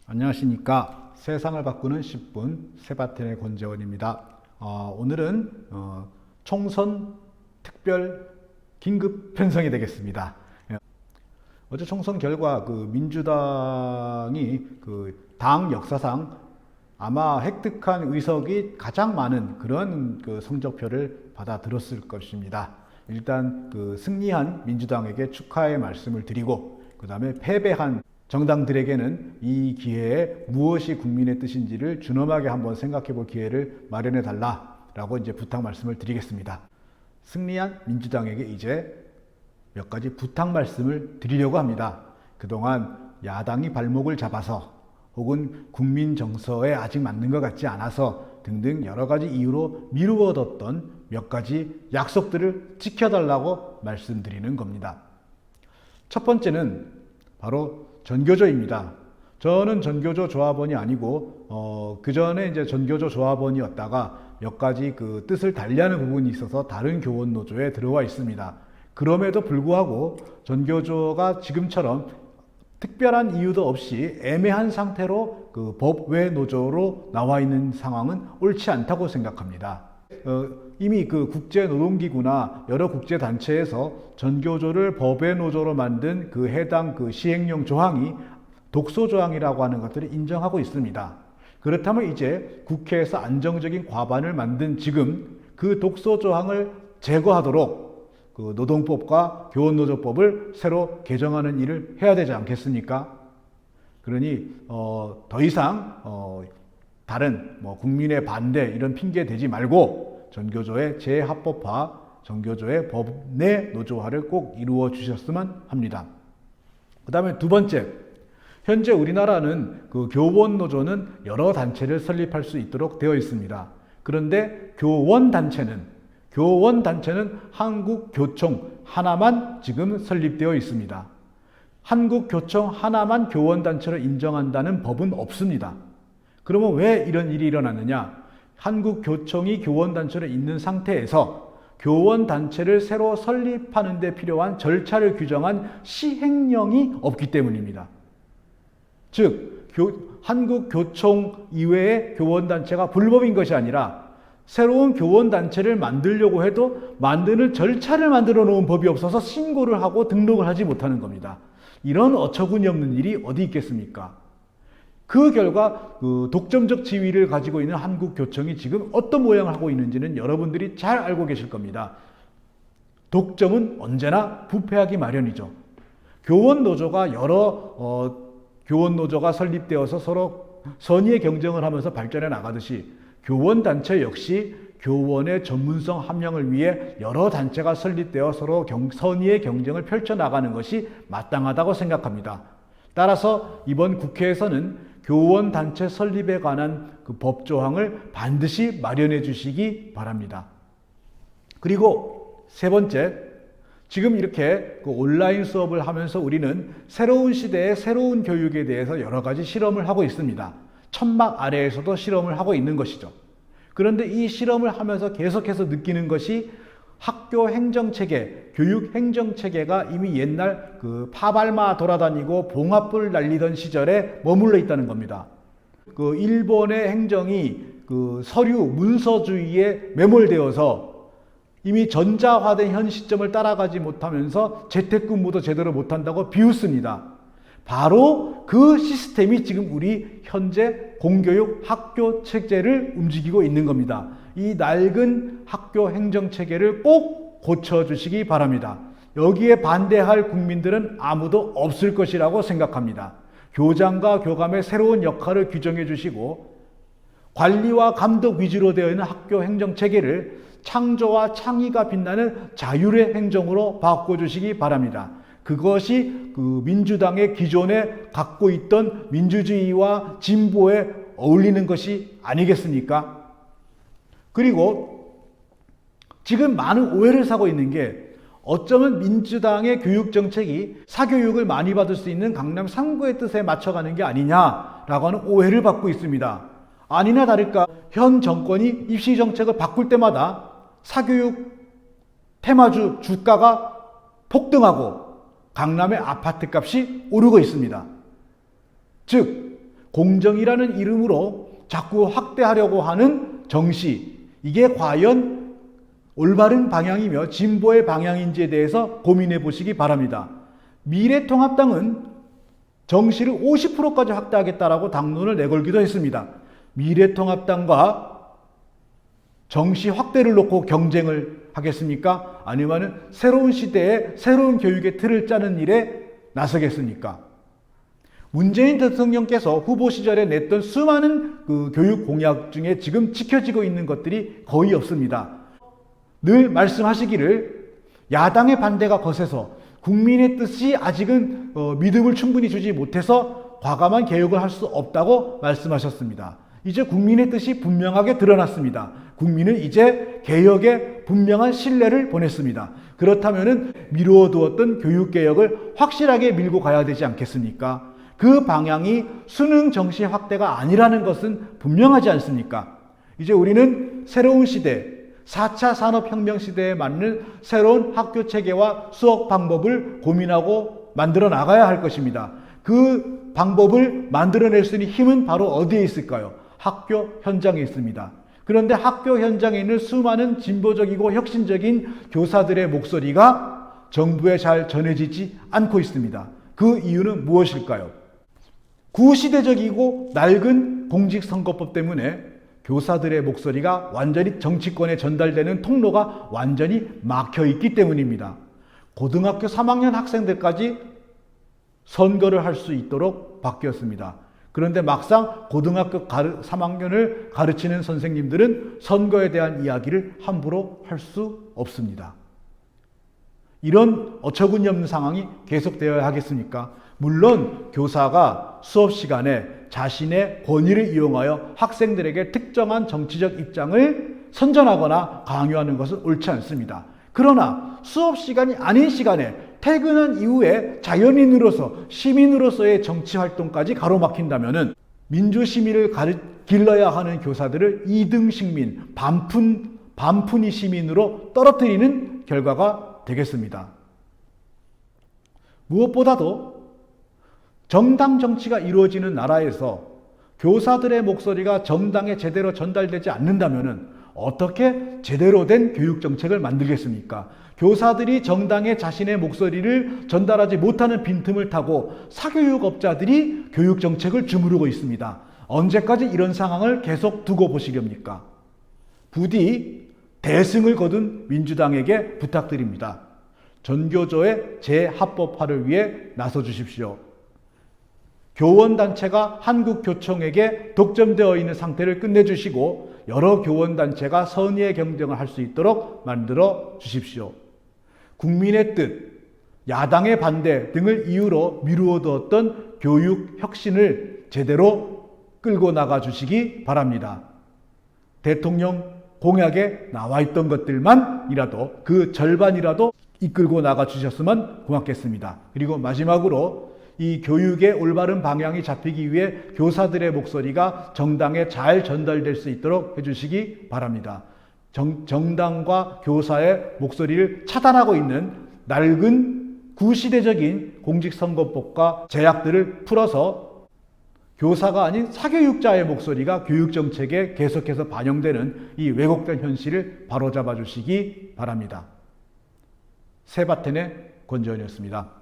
안녕하십니까. 세상을 바꾸는 10분 세바텐의 권재원입니다. 오늘은 총선 특별 긴급 편성이 되겠습니다. 어제 총선 결과 민주당이 당 역사상 아마 획득한 의석이 가장 많은 그런 성적표를 받아들었을 것입니다. 일단 승리한 민주당에게 축하의 말씀을 드리고, 그 다음에 패배한 정당들에게는 이 기회에 무엇이 국민의 뜻인지를 준엄하게 한번 생각해 볼 기회를 마련해 달라라고 이제 부탁 말씀을 드리겠습니다. 승리한 민주당에게 이제 몇 가지 부탁 말씀을 드리려고 합니다. 그동안 야당이 발목을 잡아서 혹은 국민 정서에 아직 맞는 것 같지 않아서 등등 여러 가지 이유로 미루어뒀던 몇 가지 약속들을 지켜달라고 말씀드리는 겁니다. 첫 번째는 바로 전교조입니다. 저는 전교조 조합원이 아니고 그 전에 이제 전교조 조합원이었다가 몇 가지 뜻을 달리하는 부분이 있어서 다른 교원 노조에 들어와 있습니다. 그럼에도 불구하고 전교조가 지금처럼 특별한 이유도 없이 애매한 상태로 법외 노조로 나와 있는 상황은 옳지 않다고 생각합니다. 이미 국제노동기구나 여러 국제단체에서 전교조를 법외 노조로 만든 해당 시행령 조항이 독소조항이라고 하는 것들을 인정하고 있습니다. 그렇다면 이제 국회에서 안정적인 과반을 만든 지금 그 독소조항을 제거하도록 노동법과 교원노조법을 새로 개정하는 일을 해야 되지 않겠습니까? 그러니 더 이상 다른 국민의 반대 이런 핑계 대지 말고 전교조의 재합법화, 전교조의 법내 노조화를 꼭 이루어 주셨으면 합니다. 그 다음에 두 번째, 현재 우리나라는 교원 노조는 여러 단체를 설립할 수 있도록 되어 있습니다. 그런데 교원 단체는 한국교총 하나만 지금 설립되어 있습니다. 한국교총 하나만 교원단체로 인정한다는 법은 없습니다. 그러면 왜 이런 일이 일어났느냐? 한국교총이 교원단체로 있는 상태에서 교원단체를 새로 설립하는 데 필요한 절차를 규정한 시행령이 없기 때문입니다. 즉, 한국교총 이외의 교원단체가 불법인 것이 아니라 새로운 교원단체를 만들려고 해도 만드는 절차를 만들어 놓은 법이 없어서 신고를 하고 등록을 하지 못하는 겁니다. 이런 어처구니 없는 일이 어디 있겠습니까? 그 결과 독점적 지위를 가지고 있는 한국교총이 지금 어떤 모양을 하고 있는지는 여러분들이 잘 알고 계실 겁니다. 독점은 언제나 부패하기 마련이죠. 교원노조가 여러 교원노조가 설립되어서 서로 선의의 경쟁을 하면서 발전해 나가듯이 교원단체 역시 교원의 전문성 함량을 위해 여러 단체가 설립되어 서로 선의의 경쟁을 펼쳐나가는 것이 마땅하다고 생각합니다. 따라서 이번 국회에서는 교원단체 설립에 관한 법조항을 반드시 마련해 주시기 바랍니다. 그리고 세 번째, 지금 이렇게 온라인 수업을 하면서 우리는 새로운 시대의 새로운 교육에 대해서 여러 가지 실험을 하고 있습니다. 천막 아래에서도 실험을 하고 있는 것이죠. 그런데 이 실험을 하면서 계속해서 느끼는 것이 학교 행정체계, 교육 행정체계가 이미 옛날 파발마 돌아다니고 봉합불 날리던 시절에 머물러 있다는 겁니다. 일본의 행정이 서류, 문서주의에 매몰되어서 이미 전자화된 현 시점을 따라가지 못하면서 재택근무도 제대로 못한다고 비웃습니다. 바로 그 시스템이 지금 우리 현재 공교육 학교 체제를 움직이고 있는 겁니다. 이 낡은 학교 행정체계를 꼭 고쳐주시기 바랍니다. 여기에 반대할 국민들은 아무도 없을 것이라고 생각합니다. 교장과 교감의 새로운 역할을 규정해 주시고 관리와 감독 위주로 되어 있는 학교 행정체계를 창조와 창의가 빛나는 자율의 행정으로 바꿔주시기 바랍니다. 그것이 민주당의 기존에 갖고 있던 민주주의와 진보에 어울리는 것이 아니겠습니까? 그리고 지금 많은 오해를 사고 있는 게 어쩌면 민주당의 교육정책이 사교육을 많이 받을 수 있는 강남 3구의 뜻에 맞춰가는 게 아니냐라고 하는 오해를 받고 있습니다. 아니나 다를까 현 정권이 입시 정책을 바꿀 때마다 사교육 테마주 주가가 폭등하고 강남의 아파트 값이 오르고 있습니다. 즉 공정이라는 이름으로 자꾸 확대하려고 하는 정시, 이게 과연 올바른 방향이며 진보의 방향인지에 대해서 고민해 보시기 바랍니다. 미래통합당은 정시를 50%까지 확대하겠다라고 당론을 내걸기도 했습니다. 미래통합당과 정시 확대를 놓고 경쟁을 하겠습니까? 아니면 새로운 시대에 새로운 교육의 틀을 짜는 일에 나서겠습니까? 문재인 대통령께서 후보 시절에 냈던 수많은 교육 공약 중에 지금 지켜지고 있는 것들이 거의 없습니다. 늘 말씀하시기를 야당의 반대가 거세서 국민의 뜻이 아직은 믿음을 충분히 주지 못해서 과감한 개혁을 할 수 없다고 말씀하셨습니다. 이제 국민의 뜻이 분명하게 드러났습니다. 국민은 이제 개혁에 분명한 신뢰를 보냈습니다. 그렇다면 미루어두었던 교육개혁을 확실하게 밀고 가야 되지 않겠습니까? 그 방향이 수능 정시 확대가 아니라는 것은 분명하지 않습니까? 이제 우리는 새로운 시대, 4차 산업혁명 시대에 맞는 새로운 학교 체계와 수업 방법을 고민하고 만들어 나가야 할 것입니다. 그 방법을 만들어낼 수 있는 힘은 바로 어디에 있을까요? 학교 현장에 있습니다. 그런데 학교 현장에 있는 수많은 진보적이고 혁신적인 교사들의 목소리가 정부에 잘 전해지지 않고 있습니다. 그 이유는 무엇일까요? 구시대적이고 낡은 공직선거법 때문에 교사들의 목소리가 완전히 정치권에 전달되는 통로가 완전히 막혀 있기 때문입니다. 고등학교 3학년 학생들까지 선거를 할 수 있도록 바뀌었습니다. 그런데 막상 고등학교 3학년을 가르치는 선생님들은 선거에 대한 이야기를 함부로 할 수 없습니다. 이런 어처구니없는 상황이 계속되어야 하겠습니까? 물론 교사가 수업 시간에 자신의 권위를 이용하여 학생들에게 특정한 정치적 입장을 선전하거나 강요하는 것은 옳지 않습니다. 그러나 수업 시간이 아닌 시간에 퇴근한 이후에 자연인으로서 시민으로서의 정치 활동까지 가로막힌다면 민주시민을 길러야 하는 교사들을 2등 시민, 반푼이 시민으로 떨어뜨리는 결과가 되겠습니다. 무엇보다도 정당 정치가 이루어지는 나라에서 교사들의 목소리가 정당에 제대로 전달되지 않는다면 어떻게 제대로 된 교육 정책을 만들겠습니까? 교사들이 정당에 자신의 목소리를 전달하지 못하는 빈틈을 타고 사교육업자들이 교육 정책을 주무르고 있습니다. 언제까지 이런 상황을 계속 두고 보시렵니까? 부디 대승을 거둔 민주당에게 부탁드립니다. 전교조의 재합법화를 위해 나서 주십시오. 교원단체가 한국교총에게 독점되어 있는 상태를 끝내주시고 여러 교원단체가 선의의 경쟁을 할 수 있도록 만들어 주십시오. 국민의 뜻, 야당의 반대 등을 이유로 미루어두었던 교육 혁신을 제대로 끌고 나가 주시기 바랍니다. 대통령 공약에 나와 있던 것들만이라도 그 절반이라도 이끌고 나가 주셨으면 고맙겠습니다. 그리고 마지막으로 이 교육의 올바른 방향이 잡히기 위해 교사들의 목소리가 정당에 잘 전달될 수 있도록 해주시기 바랍니다. 정당과 교사의 목소리를 차단하고 있는 낡은 구시대적인 공직선거법과 제약들을 풀어서 교사가 아닌 사교육자의 목소리가 교육정책에 계속해서 반영되는 이 왜곡된 현실을 바로잡아 주시기 바랍니다. 세바텐의 권지현이었습니다.